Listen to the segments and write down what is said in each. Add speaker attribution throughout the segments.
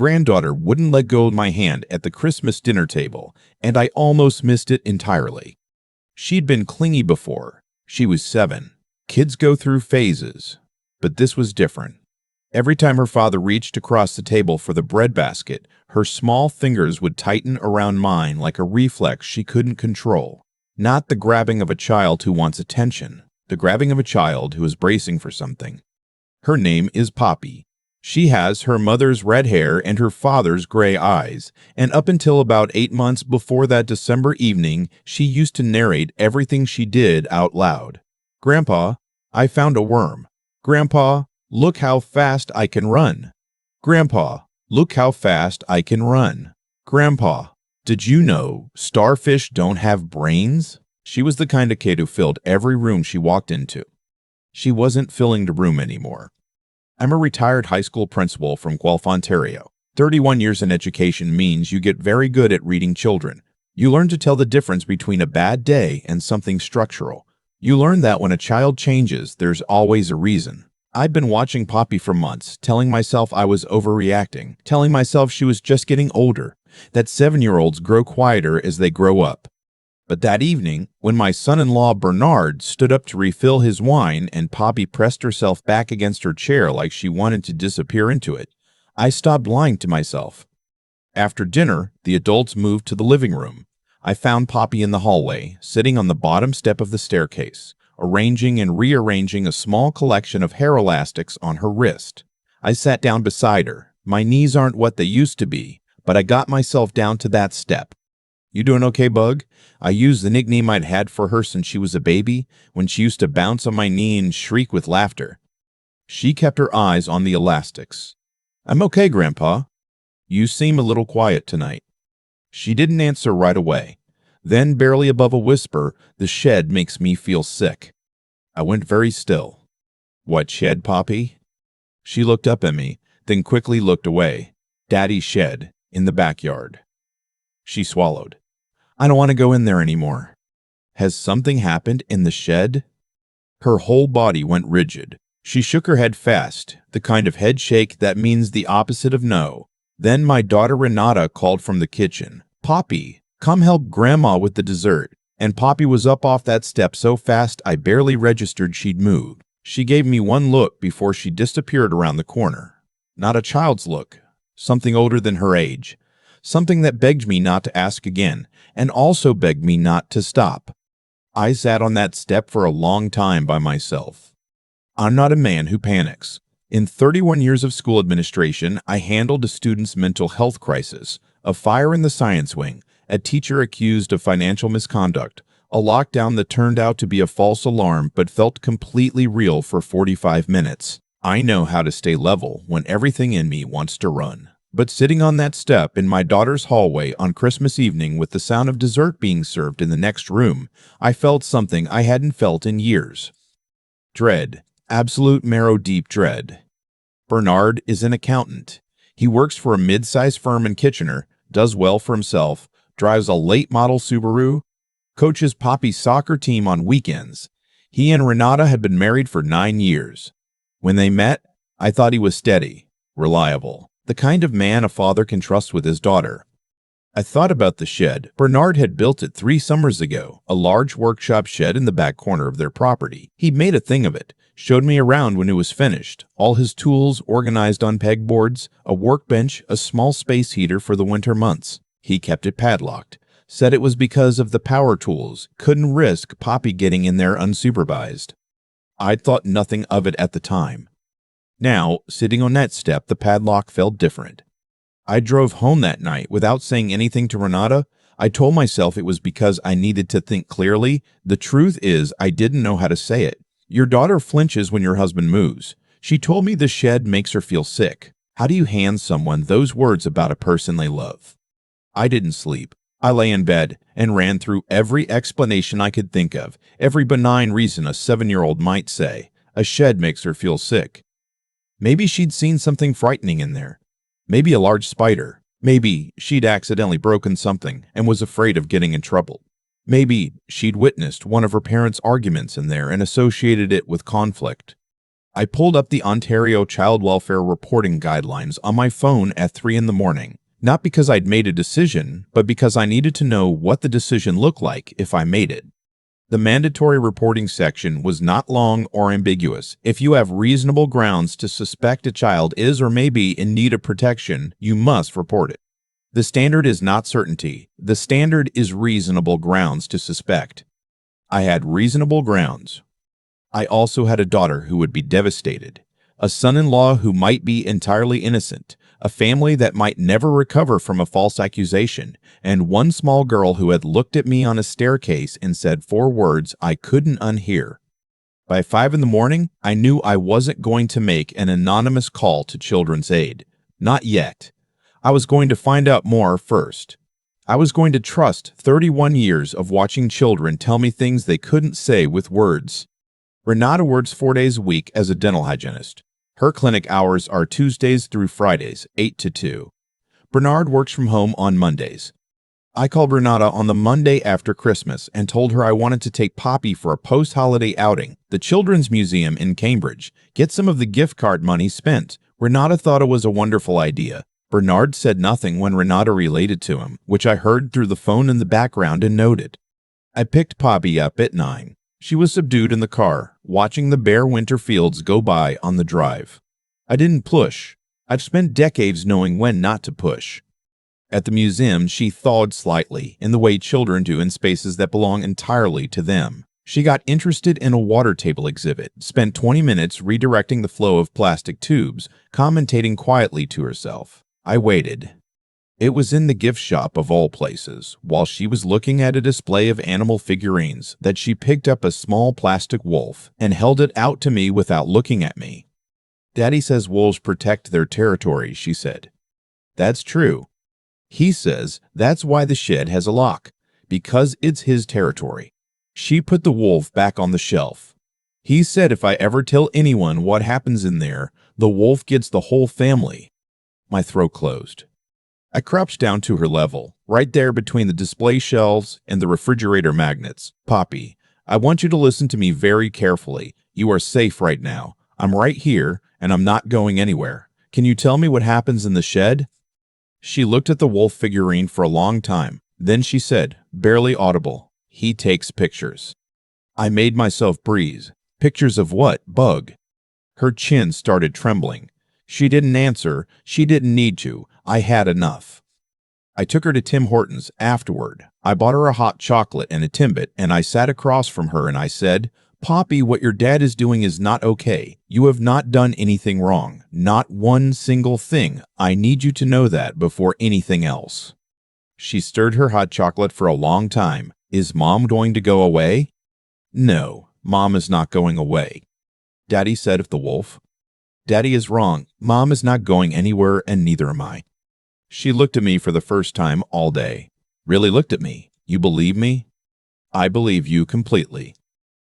Speaker 1: Granddaughter wouldn't let go of my hand at the Christmas dinner table, and I almost missed it entirely. She'd been clingy before. She was 7. Kids go through phases. But this was different. Every time her father reached across the table for the breadbasket, her small fingers would tighten around mine like a reflex she couldn't control. Not the grabbing of a child who wants attention, the grabbing of a child who is bracing for something. Her name is Poppy. She has her mother's red hair and her father's gray eyes, and up until about 8 months before that December evening, she used to narrate everything she did out loud. "Grandpa, I found a worm. Grandpa, look how fast I can run. Grandpa, look how fast I can run. Grandpa, did you know starfish don't have brains?" She was the kind of kid who filled every room she walked into. She wasn't filling the room anymore. I'm a retired high school principal from Guelph, Ontario. 31 years in education means you get very good at reading children. You learn to tell the difference between a bad day and something structural. You learn that when a child changes, there's always a reason. I'd been watching Poppy for months, telling myself I was overreacting, telling myself she was just getting older, that 7-year-olds grow quieter as they grow up. But that evening, when my son-in-law Bernard stood up to refill his wine and Poppy pressed herself back against her chair like she wanted to disappear into it, I stopped lying to myself. After dinner, the adults moved to the living room. I found Poppy in the hallway, sitting on the bottom step of the staircase, arranging and rearranging a small collection of hair elastics on her wrist. I sat down beside her. My knees aren't what they used to be, but I got myself down to that step. "You doing okay, Bug?" I used the nickname I'd had for her since she was a baby, when she used to bounce on my knee and shriek with laughter. She kept her eyes on the elastics. "I'm okay, Grandpa." "You seem a little quiet tonight." She didn't answer right away. Then, barely above a whisper, "The shed makes me feel sick." I went very still. "What shed, Poppy?" She looked up at me, then quickly looked away. "Daddy's shed, in the backyard." She swallowed. "I don't want to go in there anymore." "Has something happened in the shed?" Her whole body went rigid. She shook her head fast, the kind of head shake that means the opposite of no. Then my daughter Renata called from the kitchen, "Poppy, come help Grandma with the dessert." And Poppy was up off that step so fast I barely registered she'd moved. She gave me one look before she disappeared around the corner. Not a child's look, something older than her age. Something that begged me not to ask again, and also begged me not to stop. I sat on that step for a long time by myself. I'm not a man who panics. In 31 years of school administration, I handled a student's mental health crisis, a fire in the science wing, a teacher accused of financial misconduct, a lockdown that turned out to be a false alarm but felt completely real for 45 minutes. I know how to stay level when everything in me wants to run. But sitting on that step in my daughter's hallway on Christmas evening with the sound of dessert being served in the next room, I felt something I hadn't felt in years. Dread. Absolute marrow-deep dread. Bernard is an accountant. He works for a mid-sized firm in Kitchener, does well for himself, drives a late-model Subaru, coaches Poppy's soccer team on weekends. He and Renata had been married for 9 years. When they met, I thought he was steady, reliable. The kind of man a father can trust with his daughter. I thought about the shed. Bernard had built it 3 summers ago, a large workshop shed in the back corner of their property. He made a thing of it, showed me around when it was finished, all his tools organized on pegboards, a workbench, a small space heater for the winter months. He kept it padlocked, said it was because of the power tools, couldn't risk Poppy getting in there unsupervised. I'd thought nothing of it at the time. Now, sitting on that step, the padlock felt different. I drove home that night without saying anything to Renata. I told myself it was because I needed to think clearly. The truth is, I didn't know how to say it. Your daughter flinches when your husband moves. She told me the shed makes her feel sick. How do you hand someone those words about a person they love? I didn't sleep. I lay in bed and ran through every explanation I could think of, every benign reason a 7-year-old might say. A shed makes her feel sick. Maybe she'd seen something frightening in there. Maybe a large spider. Maybe she'd accidentally broken something and was afraid of getting in trouble. Maybe she'd witnessed one of her parents' arguments in there and associated it with conflict. I pulled up the Ontario Child Welfare Reporting Guidelines on my phone at 3 in the morning, not because I'd made a decision, but because I needed to know what the decision looked like if I made it. The mandatory reporting section was not long or ambiguous. If you have reasonable grounds to suspect a child is or may be in need of protection, you must report it. The standard is not certainty. The standard is reasonable grounds to suspect. I had reasonable grounds. I also had a daughter who would be devastated, a son-in-law who might be entirely innocent, a family that might never recover from a false accusation, and one small girl who had looked at me on a staircase and said 4 words I couldn't unhear. By 5 in the morning, I knew I wasn't going to make an anonymous call to Children's Aid. Not yet. I was going to find out more first. I was going to trust 31 years of watching children tell me things they couldn't say with words. Renata works 4 days a week as a dental hygienist. Her clinic hours are Tuesdays through Fridays, 8 to 2. Bernard works from home on Mondays. I called Renata on the Monday after Christmas and told her I wanted to take Poppy for a post-holiday outing, the Children's Museum in Cambridge, get some of the gift card money spent. Renata thought it was a wonderful idea. Bernard said nothing when Renata relayed it to him, which I heard through the phone in the background and noted. I picked Poppy up at 9. She was subdued in the car, watching the bare winter fields go by on the drive. I didn't push. I've spent decades knowing when not to push. At the museum, she thawed slightly, in the way children do in spaces that belong entirely to them. She got interested in a water table exhibit, spent 20 minutes redirecting the flow of plastic tubes, commentating quietly to herself. I waited. It was in the gift shop of all places, while she was looking at a display of animal figurines, that she picked up a small plastic wolf and held it out to me without looking at me. Daddy says wolves protect their territory, she said. That's true. He says that's why the shed has a lock, because it's his territory. She put the wolf back on the shelf. He said if I ever tell anyone what happens in there, the wolf gets the whole family. My throat closed. I crouched down to her level, right there between the display shelves and the refrigerator magnets. Poppy, I want you to listen to me very carefully. You are safe right now. I'm right here, and I'm not going anywhere. Can you tell me what happens in the shed? She looked at the wolf figurine for a long time. Then she said, barely audible, he takes pictures. I made myself breathe. Pictures of what? Bug. Her chin started trembling. She didn't answer. She didn't need to. I had enough. I took her to Tim Hortons afterward. I bought her a hot chocolate and a Timbit, and I sat across from her and I said, Poppy, what your dad is doing is not okay. You have not done anything wrong. Not one single thing. I need you to know that before anything else. She stirred her hot chocolate for a long time. Is Mom going to go away? No, Mom is not going away. Daddy said of the wolf. Daddy is wrong. Mom is not going anywhere, and neither am I. She looked at me for the first time all day. Really looked at me. You believe me? I believe you completely.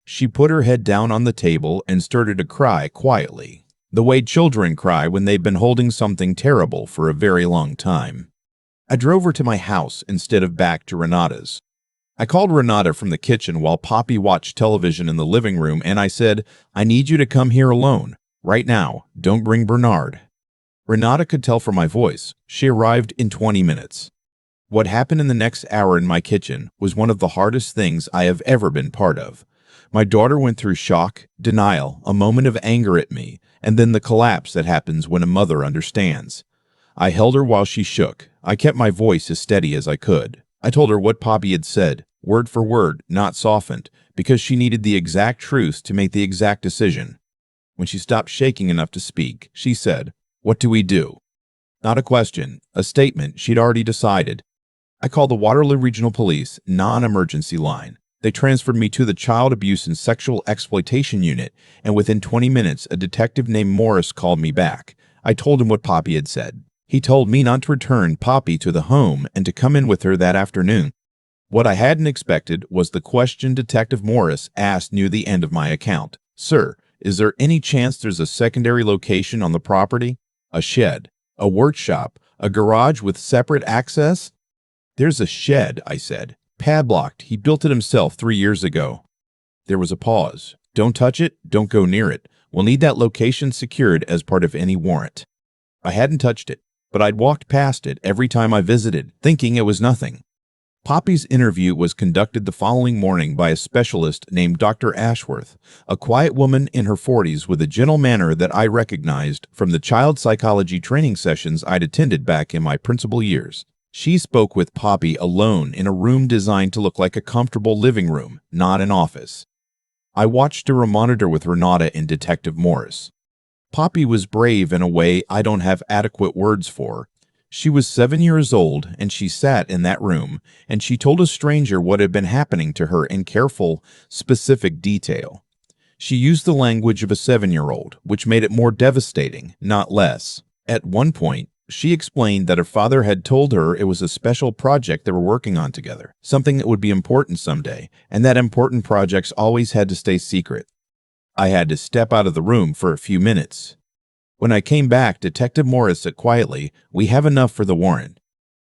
Speaker 1: She put her head down on the table and started to cry quietly, the way children cry when they've been holding something terrible for a very long time. I drove her to my house instead of back to Renata's. I called Renata from the kitchen while Poppy watched television in the living room, and I said, I need you to come here alone. Right now. Don't bring Bernard. Renata could tell from my voice. She arrived in 20 minutes. What happened in the next hour in my kitchen was one of the hardest things I have ever been part of. My daughter went through shock, denial, a moment of anger at me, and then the collapse that happens when a mother understands. I held her while she shook. I kept my voice as steady as I could. I told her what Poppy had said, word for word, not softened, because she needed the exact truth to make the exact decision. When she stopped shaking enough to speak, she said, What do we do? Not a question, a statement she'd already decided. I called the Waterloo Regional Police non-emergency line. They transferred me to the Child Abuse and Sexual Exploitation Unit, and within 20 minutes, a detective named Morris called me back. I told him what Poppy had said. He told me not to return Poppy to the home and to come in with her that afternoon. What I hadn't expected was the question Detective Morris asked near the end of my account. Sir, is there any chance there's a secondary location on the property? A shed, a workshop, a garage with separate access? There's a shed, I said. Padlocked. He built it himself 3 years ago. There was a pause. Don't touch it. Don't go near it. We'll need that location secured as part of any warrant. I hadn't touched it, but I'd walked past it every time I visited, thinking it was nothing. Poppy's interview was conducted the following morning by a specialist named Dr. Ashworth, a quiet woman in her 40s with a gentle manner that I recognized from the child psychology training sessions I'd attended back in my principal years. She spoke with Poppy alone in a room designed to look like a comfortable living room, not an office. I watched her monitor with Renata and Detective Morris. Poppy was brave in a way I don't have adequate words for. She was 7 years old, and she sat in that room, and she told a stranger what had been happening to her in careful, specific detail. She used the language of a 7-year-old, which made it more devastating, not less. At one point, she explained that her father had told her it was a special project they were working on together, something that would be important someday, and that important projects always had to stay secret. I had to step out of the room for a few minutes. When I came back, Detective Morris said quietly, "We have enough for the warrant."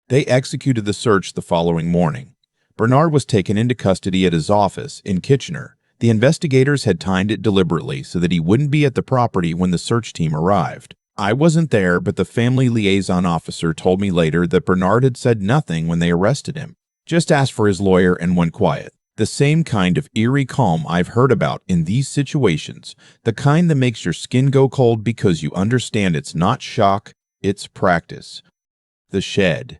Speaker 1: They executed the search the following morning. Bernard was taken into custody at his office in Kitchener. The investigators had timed it deliberately so that he wouldn't be at the property when the search team arrived. I wasn't there, but the family liaison officer told me later that Bernard had said nothing when they arrested him, just asked for his lawyer and went quiet. The same kind of eerie calm I've heard about in these situations, the kind that makes your skin go cold because you understand it's not shock, it's practice. The shed.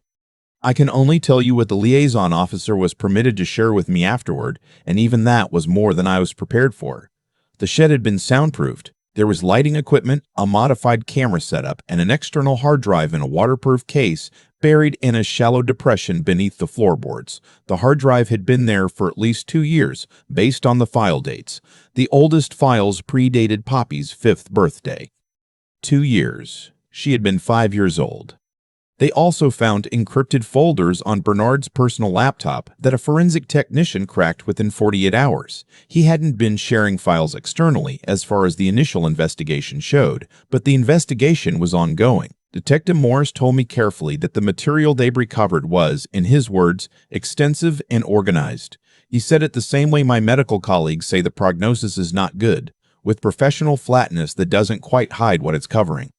Speaker 1: I can only tell you what the liaison officer was permitted to share with me afterward, and even that was more than I was prepared for. The shed had been soundproofed. There was lighting equipment, a modified camera setup, and an external hard drive in a waterproof case buried in a shallow depression beneath the floorboards. The hard drive had been there for at least 2 years, based on the file dates. The oldest files predated Poppy's 5th birthday. 2 years. She had been 5 years old. They also found encrypted folders on Bernard's personal laptop that a forensic technician cracked within 48 hours. He hadn't been sharing files externally, as far as the initial investigation showed, but the investigation was ongoing. Detective Morris told me carefully that the material they recovered was, in his words, extensive and organized. He said it the same way my medical colleagues say the prognosis is not good, with professional flatness that doesn't quite hide what it's covering.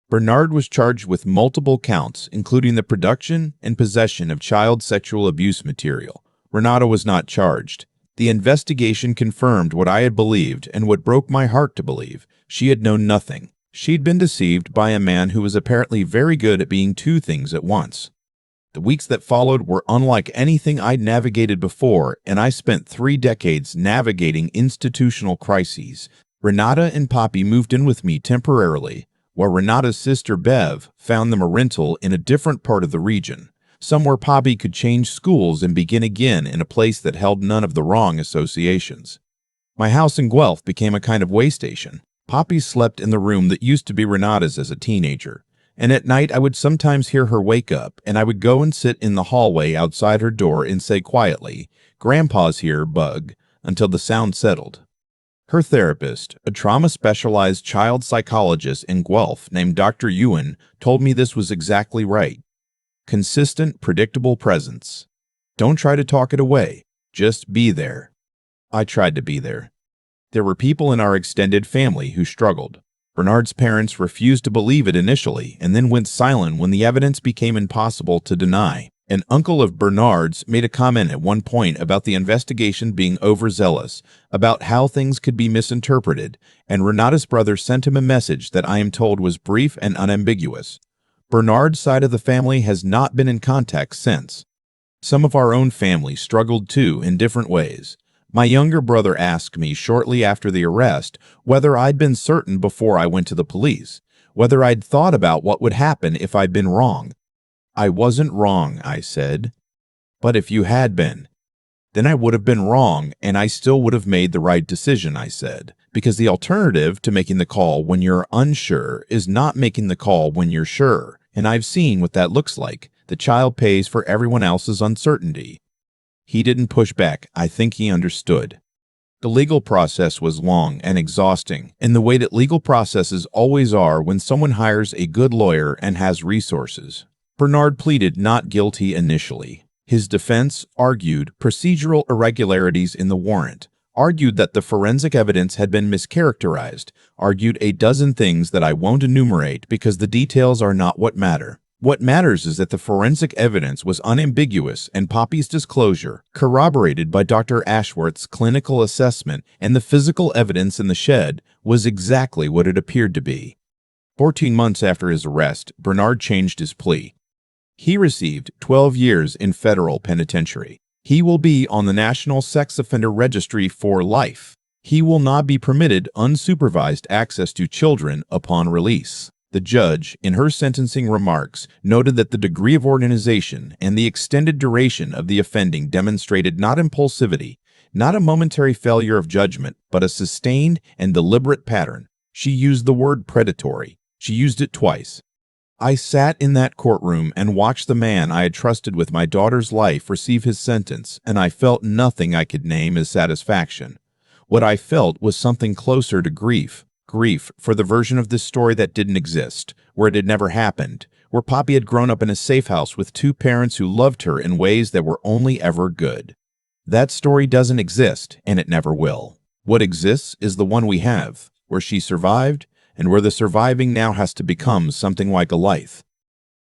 Speaker 1: Bernard was charged with multiple counts, including the production and possession of child sexual abuse material. Renata was not charged. The investigation confirmed what I had believed and what broke my heart to believe. She had known nothing. She'd been deceived by a man who was apparently very good at being two things at once. The weeks that followed were unlike anything I'd navigated before, and I spent 3 decades navigating institutional crises. Renata and Poppy moved in with me temporarily, while Renata's sister Bev found them a rental in a different part of the region, somewhere Poppy could change schools and begin again in a place that held none of the wrong associations. My house in Guelph became a kind of way station. Poppy slept in the room that used to be Renata's as a teenager, and at night I would sometimes hear her wake up, and I would go and sit in the hallway outside her door and say quietly, "Grandpa's here, bug," until the sound settled. Her therapist, a trauma-specialized child psychologist in Guelph named Dr. Ewan, told me this was exactly right. Consistent, predictable presence. Don't try to talk it away. Just be there. I tried to be there. There were people in our extended family who struggled. Bernard's parents refused to believe it initially and then went silent when the evidence became impossible to deny. An uncle of Bernard's made a comment at one point about the investigation being overzealous, about how things could be misinterpreted, and Renata's brother sent him a message that I am told was brief and unambiguous. Bernard's side of the family has not been in contact since. Some of our own family struggled too in different ways. My younger brother asked me shortly after the arrest whether I'd been certain before I went to the police, whether I'd thought about what would happen if I'd been wrong. I wasn't wrong, I said. But if you had been, then I would have been wrong and I still would have made the right decision, I said, because the alternative to making the call when you're unsure is not making the call when you're sure, and I've seen what that looks like. The child pays for everyone else's uncertainty. He didn't push back. I think he understood. The legal process was long and exhausting, in the way that legal processes always are when someone hires a good lawyer and has resources. Bernard pleaded not guilty initially. His defense argued procedural irregularities in the warrant, argued that the forensic evidence had been mischaracterized, argued a dozen things that I won't enumerate because the details are not what matter. What matters is that the forensic evidence was unambiguous and Poppy's disclosure, corroborated by Dr. Ashworth's clinical assessment and the physical evidence in the shed, was exactly what it appeared to be. 14 months after his arrest, Bernard changed his plea. He received 12 years in federal penitentiary. He will be on the National Sex Offender Registry for life. He will not be permitted unsupervised access to children upon release. The judge, in her sentencing remarks, noted that the degree of organization and the extended duration of the offending demonstrated not impulsivity, not a momentary failure of judgment, but a sustained and deliberate pattern. She used the word predatory. She used it twice. I sat in that courtroom and watched the man I had trusted with my daughter's life receive his sentence, and I felt nothing I could name as satisfaction. What I felt was something closer to grief. Grief for the version of this story that didn't exist, where it had never happened, where Poppy had grown up in a safe house with two parents who loved her in ways that were only ever good. That story doesn't exist, and it never will. What exists is the one we have, where she survived, and where the surviving now has to become something like a life.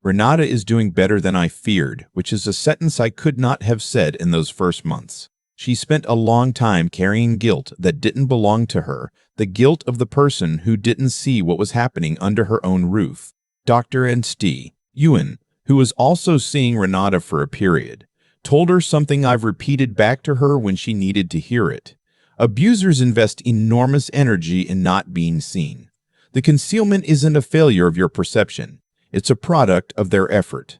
Speaker 1: Renata is doing better than I feared, which is a sentence I could not have said in those first months. She spent a long time carrying guilt that didn't belong to her, the guilt of the person who didn't see what was happening under her own roof. Dr. and St. Ewan, who was also seeing Renata for a period, told her something I've repeated back to her when she needed to hear it. Abusers invest enormous energy in not being seen. The concealment isn't a failure of your perception. It's a product of their effort.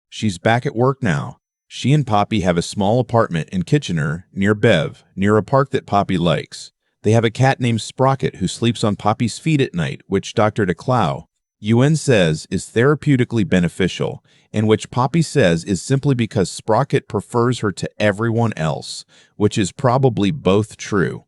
Speaker 1: She's back at work now. She and Poppy have a small apartment in Kitchener, near Bev, near a park that Poppy likes. They have a cat named Sprocket who sleeps on Poppy's feet at night, which Dr. DeClow, UN says is therapeutically beneficial, and which Poppy says is simply because Sprocket prefers her to everyone else, which is probably both true.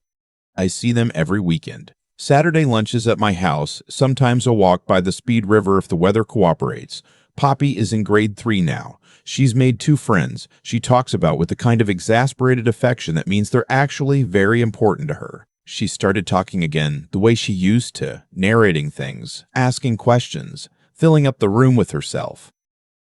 Speaker 1: I see them every weekend. Saturday lunches at my house, sometimes a walk by the Speed River if the weather cooperates. Poppy is in grade 3 now. She's made 2 friends she talks about with the kind of exasperated affection that means they're actually very important to her. She started talking again the way she used to, narrating things, asking questions, filling up the room with herself.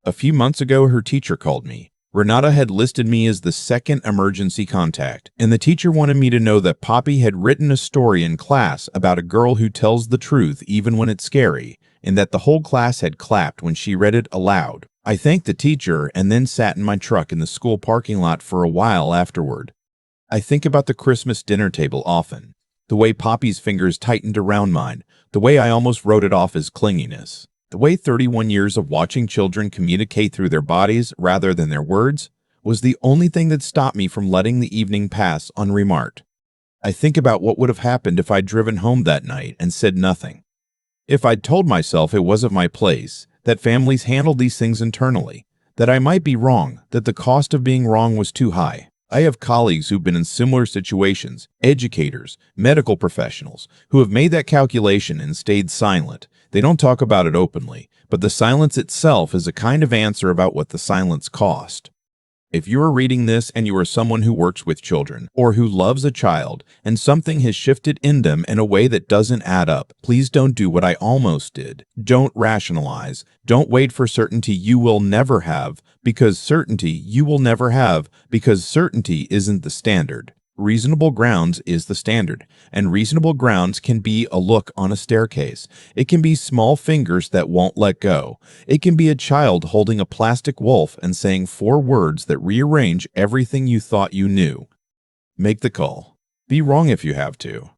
Speaker 1: A few months ago, her teacher called me. Renata had listed me as the second emergency contact, and the teacher wanted me to know that Poppy had written a story in class about a girl who tells the truth even when it's scary, and that the whole class had clapped when she read it aloud. I thanked the teacher and then sat in my truck in the school parking lot for a while afterward. I think about the Christmas dinner table often, the way Poppy's fingers tightened around mine, the way I almost wrote it off as clinginess, the way 31 years of watching children communicate through their bodies rather than their words was the only thing that stopped me from letting the evening pass unremarked. I think about what would have happened if I'd driven home that night and said nothing. If I'd told myself it wasn't my place, that families handled these things internally, that I might be wrong, that the cost of being wrong was too high. I have colleagues who've been in similar situations, educators, medical professionals, who have made that calculation and stayed silent. They don't talk about it openly, but the silence itself is a kind of answer about what the silence cost. If you are reading this and you are someone who works with children or who loves a child and something has shifted in them in a way that doesn't add up, please don't do what I almost did. Don't rationalize. Don't wait for certainty you will never have, because certainty you will never have, because certainty isn't the standard. Reasonable grounds is the standard, and reasonable grounds can be a look on a staircase. It can be small fingers that won't let go. It can be a child holding a plastic wolf and saying 4 words that rearrange everything you thought you knew. Make the call. Be wrong if you have to.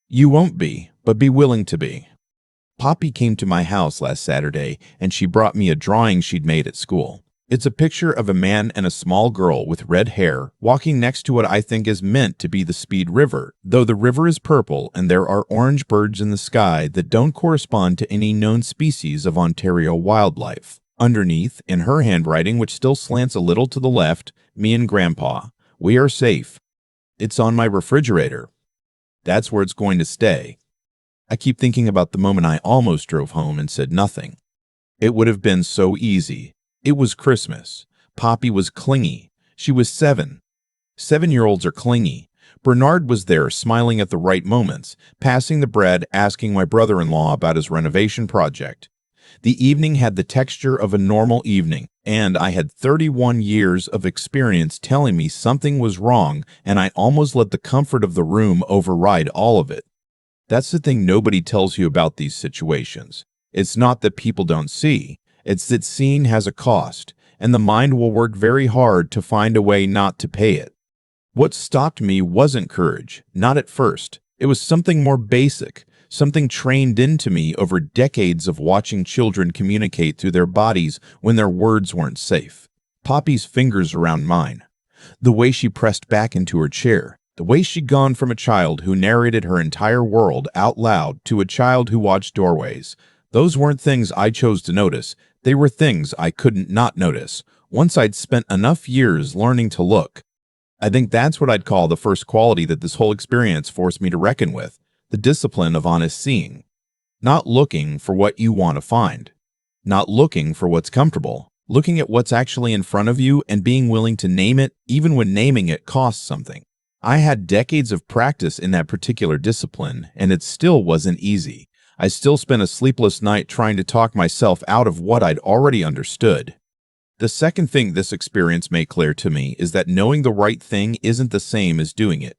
Speaker 1: You won't be, but be willing to be. Poppy came to my house last Saturday, and she brought me a drawing she'd made at school. It's a picture of a man and a small girl with red hair walking next to what I think is meant to be the Speed River, though the river is purple and there are orange birds in the sky that don't correspond to any known species of Ontario wildlife. Underneath, in her handwriting, which still slants a little to the left, me and Grandpa. We are safe. It's on my refrigerator. That's where it's going to stay. I keep thinking about the moment I almost drove home and said nothing. It would have been so easy. It was Christmas. Poppy was clingy. She was 7. 7-year-olds are clingy. Bernard was there, smiling at the right moments, passing the bread, asking my brother-in-law about his renovation project. The evening had the texture of a normal evening, and I had 31 years of experience telling me something was wrong, and I almost let the comfort of the room override all of it. That's the thing nobody tells you about these situations. It's not that people don't see, it's that seeing has a cost, and the mind will work very hard to find a way not to pay it. What stopped me wasn't courage, not at first. It was something more basic, something trained into me over decades of watching children communicate through their bodies when their words weren't safe. Poppy's fingers around mine, the way she pressed back into her chair, the way she'd gone from a child who narrated her entire world out loud to a child who watched doorways. Those weren't things I chose to notice. They were things I couldn't not notice, once I'd spent enough years learning to look. I think that's what I'd call the first quality that this whole experience forced me to reckon with, the discipline of honest seeing. Not looking for what you want to find. Not looking for what's comfortable. Looking at what's actually in front of you and being willing to name it, even when naming it costs something. I had decades of practice in that particular discipline, and it still wasn't easy. I still spent a sleepless night trying to talk myself out of what I'd already understood. The second thing this experience made clear to me is that knowing the right thing isn't the same as doing it.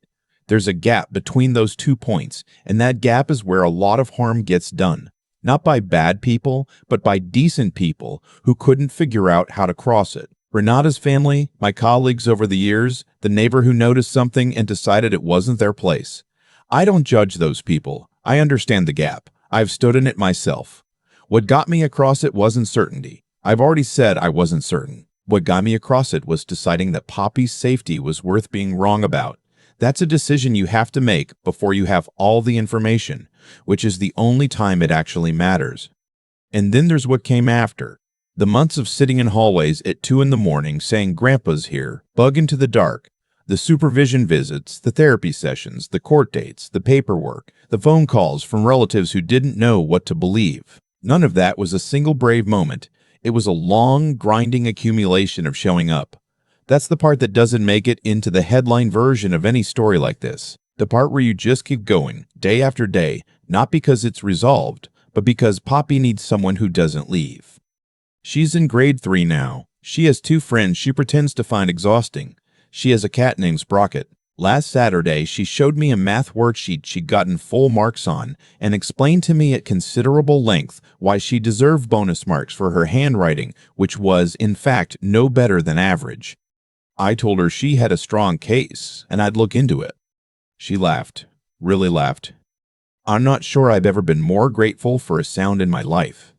Speaker 1: There's a gap between those 2 points, and that gap is where a lot of harm gets done. Not by bad people, but by decent people who couldn't figure out how to cross it. Renata's family, my colleagues over the years, the neighbor who noticed something and decided it wasn't their place. I don't judge those people. I understand the gap. I've stood in it myself. What got me across it wasn't certainty. I've already said I wasn't certain. What got me across it was deciding that Poppy's safety was worth being wrong about. That's a decision you have to make before you have all the information, which is the only time it actually matters. And then there's what came after. The months of sitting in hallways at 2 in the morning saying Grandpa's here, bug into the dark, the supervision visits, the therapy sessions, the court dates, the paperwork, the phone calls from relatives who didn't know what to believe. None of that was a single brave moment. It was a long, grinding accumulation of showing up. That's the part that doesn't make it into the headline version of any story like this. The part where you just keep going, day after day, not because it's resolved, but because Poppy needs someone who doesn't leave. She's in grade 3 now. She has 2 friends she pretends to find exhausting. She has a cat named Sprocket. Last Saturday, she showed me a math worksheet she'd gotten full marks on and explained to me at considerable length why she deserved bonus marks for her handwriting, which was, in fact, no better than average. I told her she had a strong case, and I'd look into it. She laughed, really laughed. I'm not sure I've ever been more grateful for a sound in my life.